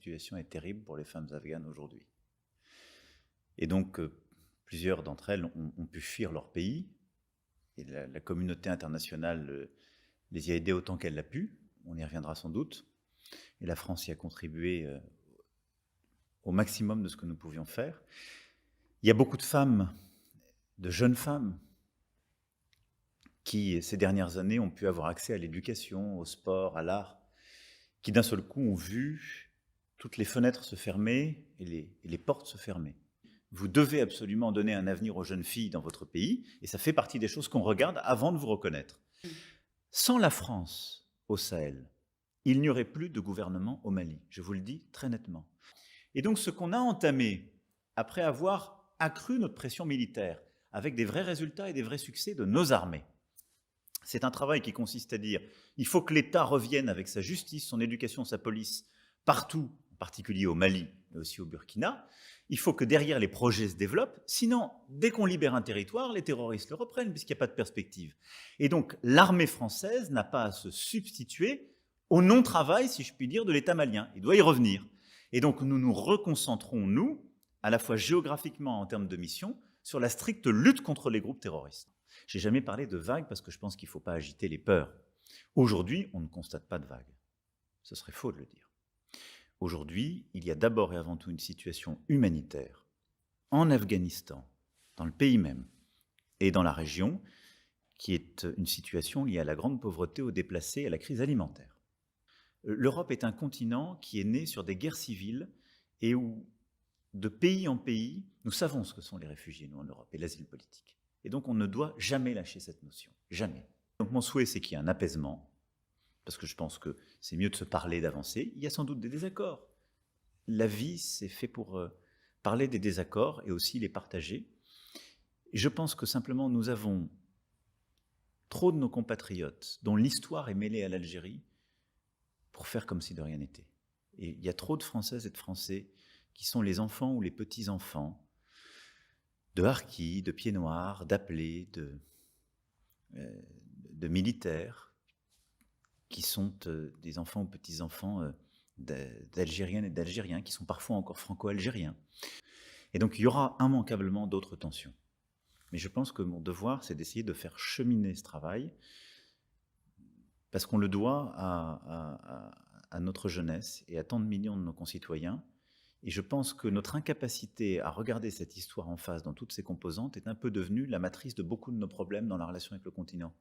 situation est terrible pour les femmes afghanes aujourd'hui. Et donc, plusieurs d'entre elles ont pu fuir leur pays, et la communauté internationale les y a aidées autant qu'elle l'a pu, on y reviendra sans doute, et la France y a contribué au maximum de ce que nous pouvions faire. Il y a beaucoup de femmes, de jeunes femmes, qui, ces dernières années, ont pu avoir accès à l'éducation, au sport, à l'art, qui d'un seul coup ont vu toutes les fenêtres se fermer et les portes se fermer. Vous devez absolument donner un avenir aux jeunes filles dans votre pays, et ça fait partie des choses qu'on regarde avant de vous reconnaître. Sans la France au Sahel, il n'y aurait plus de gouvernement au Mali, je vous le dis très nettement. Et donc ce qu'on a entamé, après avoir accru notre pression militaire, avec des vrais résultats et des vrais succès de nos armées, c'est un travail qui consiste à dire il faut que l'État revienne avec sa justice, son éducation, sa police, partout, en particulier au Mali, mais aussi au Burkina. Il faut que derrière les projets se développent, sinon, dès qu'on libère un territoire, les terroristes le reprennent, puisqu'il n'y a pas de perspective. Et donc, l'armée française n'a pas à se substituer au non-travail, si je puis dire, de l'État malien. Il doit y revenir. Et donc, nous nous reconcentrons, nous, à la fois géographiquement en termes de mission, sur la stricte lutte contre les groupes terroristes. Je n'ai jamais parlé de vagues parce que je pense qu'il ne faut pas agiter les peurs. Aujourd'hui, on ne constate pas de vagues. Ce serait faux de le dire. Aujourd'hui, il y a d'abord et avant tout une situation humanitaire en Afghanistan, dans le pays même, et dans la région, qui est une situation liée à la grande pauvreté, aux déplacés, à la crise alimentaire. L'Europe est un continent qui est né sur des guerres civiles et où, de pays en pays, nous savons ce que sont les réfugiés, nous, en Europe, et l'asile politique. Et donc, on ne doit jamais lâcher cette notion. Jamais. Donc, mon souhait, c'est qu'il y ait un apaisement, parce que je pense que c'est mieux de se parler, d'avancer. Il y a sans doute des désaccords. La vie, c'est fait pour parler des désaccords et aussi les partager. Et je pense que simplement, nous avons trop de nos compatriotes, dont l'histoire est mêlée à l'Algérie, pour faire comme si de rien n'était. Et il y a trop de Françaises et de Français qui sont les enfants ou les petits-enfants de harkis, de pieds noirs, d'appelés, de militaires, qui sont des enfants ou petits-enfants d'Algériennes et d'Algériens, qui sont parfois encore franco-algériens. Et donc il y aura immanquablement d'autres tensions. Mais je pense que mon devoir, c'est d'essayer de faire cheminer ce travail, parce qu'on le doit à notre jeunesse et à tant de millions de nos concitoyens. Et je pense que notre incapacité à regarder cette histoire en face dans toutes ses composantes est un peu devenue la matrice de beaucoup de nos problèmes dans la relation avec le continent.